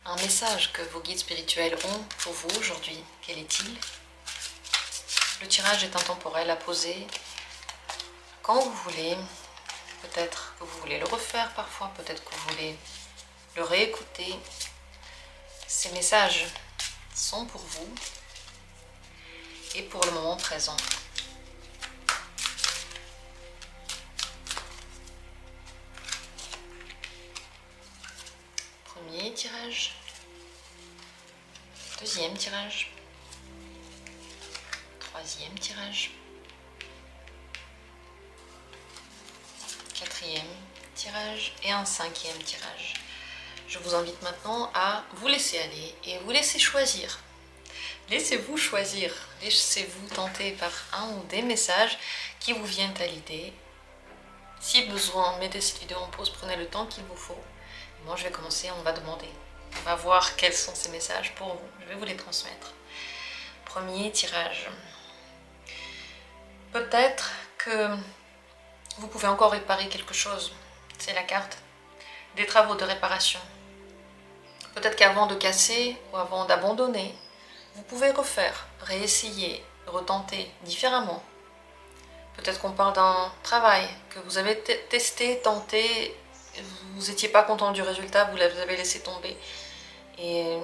un message que vos guides spirituels ont pour vous aujourd'hui. Quel est-il? Le tirage est intemporel à poser quand vous voulez. Peut-être que vous voulez le refaire parfois, peut-être que vous voulez le réécouter. Ces messages sont pour vous et pour le moment présent. Premier tirage, deuxième tirage, troisième tirage, quatrième tirage et un cinquième tirage. Je vous invite maintenant à vous laisser aller et vous laisser choisir. Laissez-vous choisir, laissez-vous tenter par un ou des messages qui vous viennent à l'idée. Si besoin, mettez cette vidéo en pause, prenez le temps qu'il vous faut. Moi, je vais commencer, on va demander. On va voir quels sont ces messages pour vous. Je vais vous les transmettre. Premier tirage. Peut-être que vous pouvez encore réparer quelque chose. C'est la carte des travaux de réparation. Peut-être qu'avant de casser ou avant d'abandonner, vous pouvez refaire, réessayer, retenter différemment. Peut-être qu'on parle d'un travail que vous avez testé, tenté, vous n'étiez pas content du résultat, vous l'avez laissé tomber. Et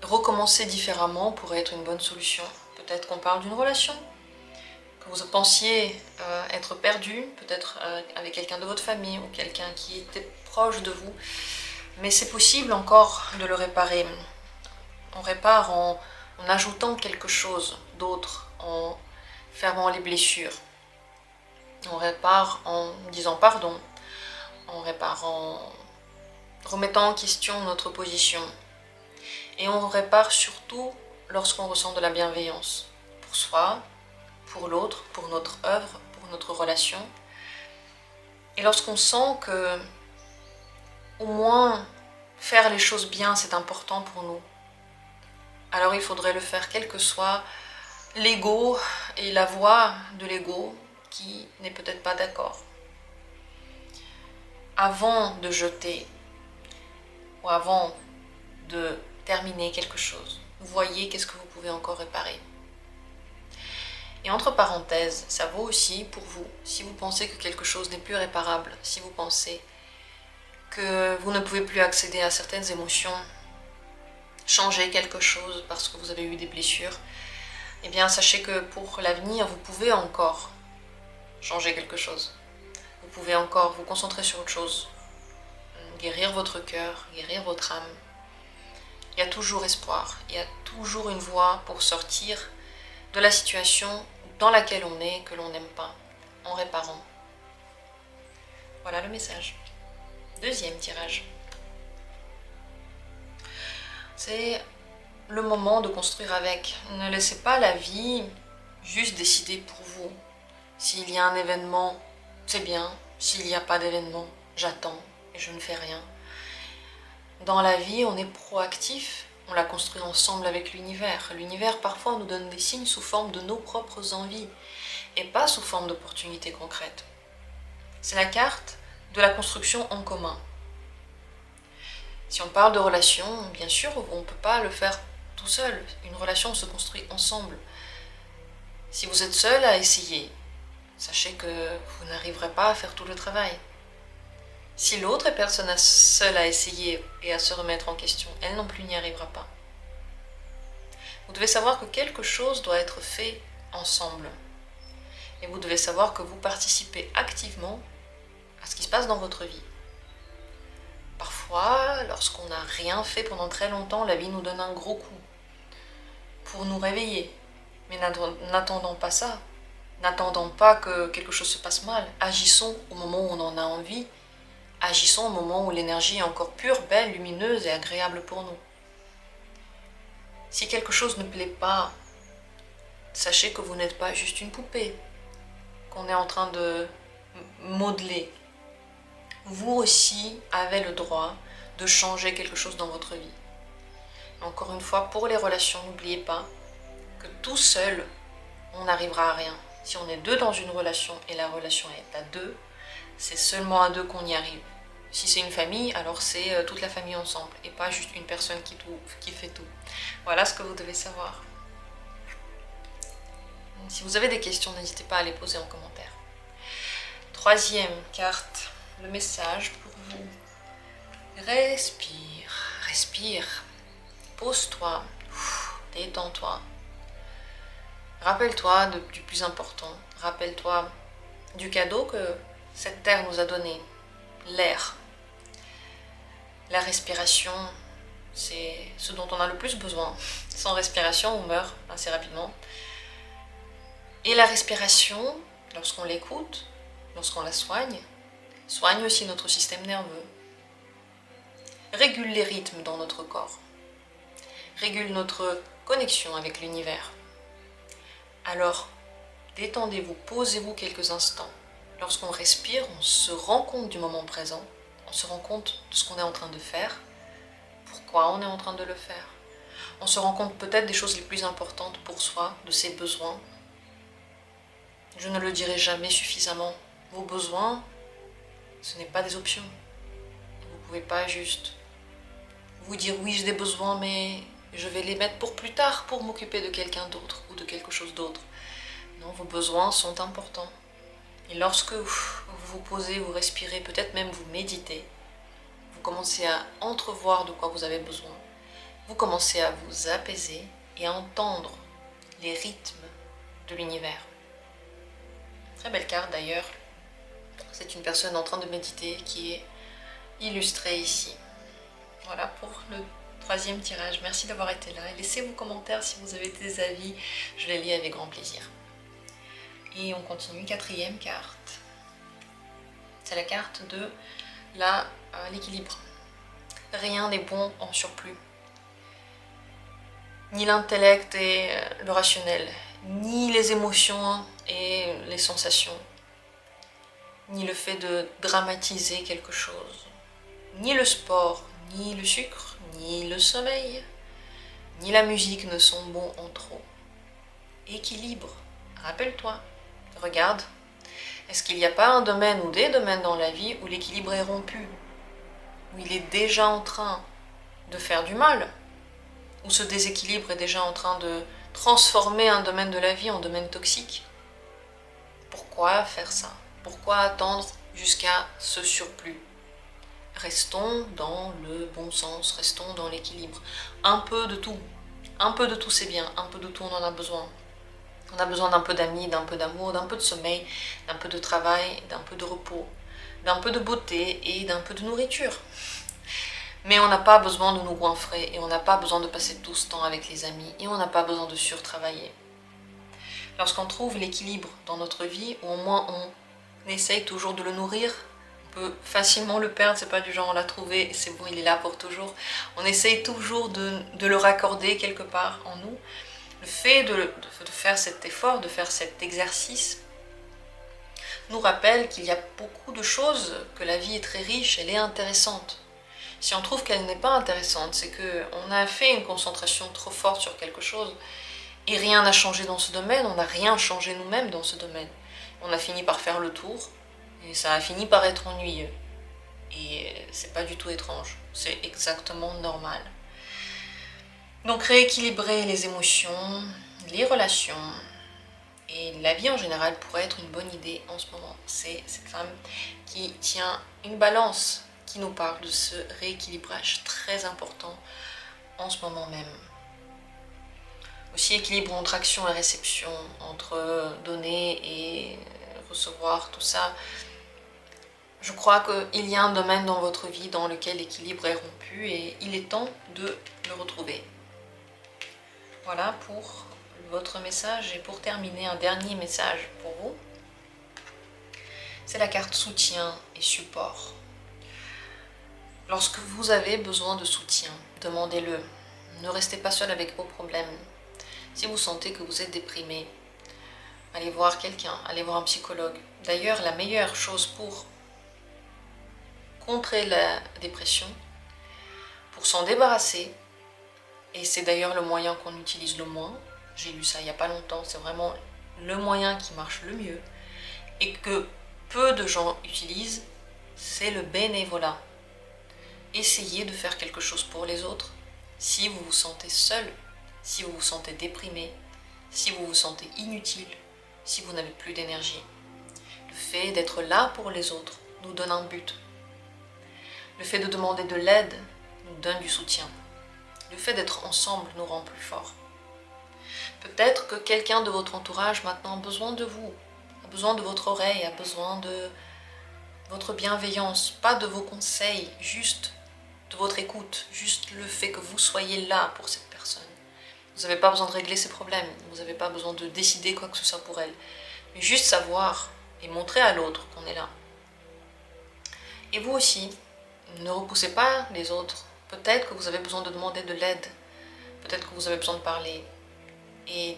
recommencer différemment pourrait être une bonne solution. Peut-être qu'on parle d'une relation que vous pensiez être perdu, peut-être avec quelqu'un de votre famille ou quelqu'un qui était proche de vous. Mais c'est possible encore de le réparer. On répare en ajoutant quelque chose d'autre, en fermant les blessures. On répare en disant pardon, on répare en remettant en question notre position. Et on répare surtout lorsqu'on ressent de la bienveillance pour soi, pour l'autre, pour notre œuvre, pour notre relation. Et lorsqu'on sent que au moins faire les choses bien, c'est important pour nous, alors il faudrait le faire quel que soit l'ego et la voix de l'ego qui n'est peut-être pas d'accord. Avant de jeter ou avant de terminer quelque chose, vous voyez qu'est-ce que vous pouvez encore réparer. Et entre parenthèses, ça vaut aussi pour vous, si vous pensez que quelque chose n'est plus réparable, si vous pensez que vous ne pouvez plus accéder à certaines émotions, changer quelque chose parce que vous avez eu des blessures, eh bien sachez que pour l'avenir, vous pouvez encore changer quelque chose. Vous pouvez encore vous concentrer sur autre chose, guérir votre cœur, guérir votre âme. Il y a toujours espoir, il y a toujours une voie pour sortir de la situation dans laquelle on est, que l'on n'aime pas, en réparant. Voilà le message. Deuxième tirage. C'est le moment de construire avec. Ne laissez pas la vie juste décider pour vous. S'il y a un événement, c'est bien. S'il n'y a pas d'événement, j'attends et je ne fais rien. Dans la vie, on est proactif. On la construit ensemble avec l'univers. L'univers, parfois, nous donne des signes sous forme de nos propres envies et pas sous forme d'opportunités concrètes. C'est la carte de la construction en commun. Si on parle de relation, bien sûr, on ne peut pas le faire tout seul. Une relation se construit ensemble. Si vous êtes seul à essayer, sachez que vous n'arriverez pas à faire tout le travail. Si l'autre personne seule à essayer et à se remettre en question, elle non plus n'y arrivera pas. Vous devez savoir que quelque chose doit être fait ensemble. Et vous devez savoir que vous participez activement à ce qui se passe dans votre vie. Parfois, lorsqu'on n'a rien fait pendant très longtemps, la vie nous donne un gros coup pour nous réveiller. Mais n'attendons pas ça. N'attendons pas que quelque chose se passe mal. Agissons au moment où on en a envie. Agissons au moment où l'énergie est encore pure, belle, lumineuse et agréable pour nous. Si quelque chose ne plaît pas, sachez que vous n'êtes pas juste une poupée qu'on est en train de modeler. Vous aussi avez le droit de changer quelque chose dans votre vie. Encore une fois, pour les relations, n'oubliez pas que tout seul, on n'arrivera à rien. Si on est deux dans une relation et la relation est à deux, c'est seulement à deux qu'on y arrive. Si c'est une famille, alors c'est toute la famille ensemble et pas juste une personne qui fait tout. Voilà ce que vous devez savoir. Si vous avez des questions, n'hésitez pas à les poser en commentaire. Troisième carte, le message pour vous. Respire, respire. Pose-toi, détends-toi. Rappelle-toi du plus important. Rappelle-toi du cadeau que cette terre nous a donné, l'air. La respiration, c'est ce dont on a le plus besoin. Sans respiration, on meurt assez rapidement. Et la respiration, lorsqu'on l'écoute, lorsqu'on la soigne aussi notre système nerveux, régule les rythmes dans notre corps, régule notre connexion avec l'univers. Alors, détendez-vous, posez-vous quelques instants. Lorsqu'on respire, on se rend compte du moment présent, on se rend compte de ce qu'on est en train de faire, pourquoi on est en train de le faire. On se rend compte peut-être des choses les plus importantes pour soi, de ses besoins. Je ne le dirai jamais suffisamment. Vos besoins, ce n'est pas des options. Vous ne pouvez pas juste vous dire oui, j'ai des besoins, mais je vais les mettre pour plus tard, pour m'occuper de quelqu'un d'autre ou de quelque chose d'autre. Non, vos besoins sont importants. Et lorsque vous vous posez, vous respirez, peut-être même vous méditez, vous commencez à entrevoir de quoi vous avez besoin. Vous commencez à vous apaiser et à entendre les rythmes de l'univers. Très belle carte d'ailleurs. C'est une personne en train de méditer qui est illustrée ici. Voilà pour le troisième tirage. Merci d'avoir été là. Et laissez vos commentaires si vous avez des avis. Je les lis avec grand plaisir. Et on continue. Quatrième carte. C'est la carte de l'équilibre. Rien n'est bon en surplus. Ni l'intellect et le rationnel, ni les émotions et les sensations, ni le fait de dramatiser quelque chose, ni le sport, ni le sucre, ni le sommeil, ni la musique ne sont bons en trop. Équilibre, rappelle-toi, regarde, est-ce qu'il n'y a pas un domaine ou des domaines dans la vie où l'équilibre est rompu, où il est déjà en train de faire du mal, où ce déséquilibre est déjà en train de transformer un domaine de la vie en domaine toxique? Pourquoi faire ça? Pourquoi attendre jusqu'à ce surplus? Restons dans le bon sens, restons dans l'équilibre. Un peu de tout c'est bien, un peu de tout on en a besoin. On a besoin d'un peu d'amis, d'un peu d'amour, d'un peu de sommeil, d'un peu de travail, d'un peu de repos, d'un peu de beauté et d'un peu de nourriture. Mais on n'a pas besoin de nous goinfrer et on n'a pas besoin de passer tout ce temps avec les amis et on n'a pas besoin de surtravailler. Lorsqu'on trouve l'équilibre dans notre vie, ou au moins on essaye toujours de le nourrir, on peut facilement le perdre, c'est pas du genre on l'a trouvé et c'est bon, il est là pour toujours. On essaye toujours de le raccorder quelque part en nous. Le fait de faire cet effort, de faire cet exercice, nous rappelle qu'il y a beaucoup de choses, que la vie est très riche, elle est intéressante. Si on trouve qu'elle n'est pas intéressante, c'est qu'on a fait une concentration trop forte sur quelque chose et rien n'a changé dans ce domaine, on n'a rien changé nous-mêmes dans ce domaine. On a fini par faire le tour et ça a fini par être ennuyeux. Et c'est pas du tout étrange, c'est exactement normal. Donc rééquilibrer les émotions, les relations et la vie en général pourrait être une bonne idée en ce moment. C'est cette femme qui tient une balance, qui nous parle de ce rééquilibrage très important en ce moment même. Aussi équilibre entre action et réception, entre donner et recevoir, tout ça. Je crois qu'il y a un domaine dans votre vie dans lequel l'équilibre est rompu et il est temps de le retrouver. Voilà pour votre message et pour terminer un dernier message pour vous. C'est la carte soutien et support. Lorsque vous avez besoin de soutien, demandez-le. Ne restez pas seul avec vos problèmes. Si vous sentez que vous êtes déprimé, allez voir quelqu'un, allez voir un psychologue. D'ailleurs, la meilleure chose pour contrer la dépression, pour s'en débarrasser, et c'est d'ailleurs le moyen qu'on utilise le moins, j'ai lu ça il n'y a pas longtemps, c'est vraiment le moyen qui marche le mieux, et que peu de gens utilisent, c'est le bénévolat. Essayez de faire quelque chose pour les autres si vous vous sentez seul, si vous vous sentez déprimé, si vous vous sentez inutile, si vous n'avez plus d'énergie. Le fait d'être là pour les autres nous donne un but. Le fait de demander de l'aide nous donne du soutien. Le fait d'être ensemble nous rend plus forts. Peut-être que quelqu'un de votre entourage maintenant a besoin de vous, a besoin de votre oreille, a besoin de votre bienveillance, pas de vos conseils, juste de votre écoute, juste le fait que vous soyez là pour cette personne. Vous n'avez pas besoin de régler ses problèmes, vous n'avez pas besoin de décider quoi que ce soit pour elle, mais juste savoir et montrer à l'autre qu'on est là. Et vous aussi, ne repoussez pas les autres. Peut-être que vous avez besoin de demander de l'aide, peut-être que vous avez besoin de parler. Et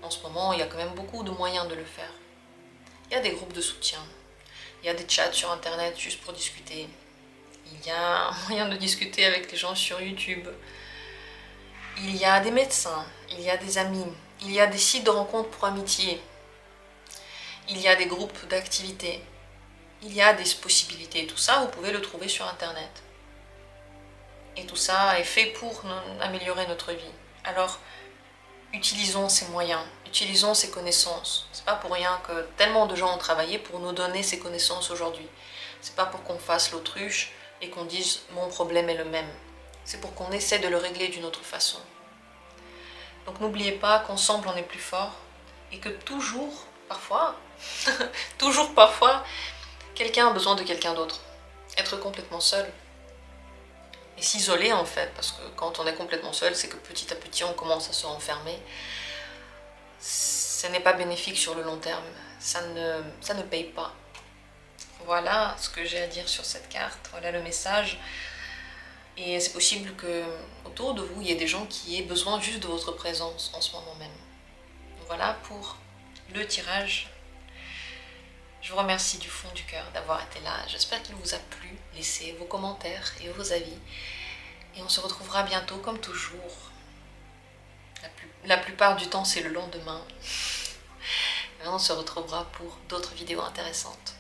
en ce moment, il y a quand même beaucoup de moyens de le faire. Il y a des groupes de soutien, il y a des chats sur internet juste pour discuter. Il y a un moyen de discuter avec les gens sur YouTube. Il y a des médecins, il y a des amis, il y a des sites de rencontres pour amitié. Il y a des groupes d'activités. Il y a des possibilités. Tout ça, vous pouvez le trouver sur internet. Et tout ça est fait pour améliorer notre vie. Alors, utilisons ces moyens, utilisons ces connaissances. C'est pas pour rien que tellement de gens ont travaillé pour nous donner ces connaissances aujourd'hui. C'est pas pour qu'on fasse l'autruche et qu'on dise mon problème est le même. C'est pour qu'on essaie de le régler d'une autre façon. Donc n'oubliez pas qu'ensemble on est plus fort et que toujours, parfois, toujours parfois, quelqu'un a besoin de quelqu'un d'autre. Être complètement seul et s'isoler en fait, parce que quand on est complètement seul, c'est que petit à petit on commence à se renfermer. Ce n'est pas bénéfique sur le long terme, ça ne paye pas. Voilà ce que j'ai à dire sur cette carte, voilà le message. Et c'est possible que autour de vous, il y ait des gens qui aient besoin juste de votre présence en ce moment même. Voilà pour le tirage. Je vous remercie du fond du cœur d'avoir été là. J'espère qu'il vous a plu. Laissez vos commentaires et vos avis. Et on se retrouvera bientôt comme toujours. La plupart du temps, c'est le lendemain. Et on se retrouvera pour d'autres vidéos intéressantes.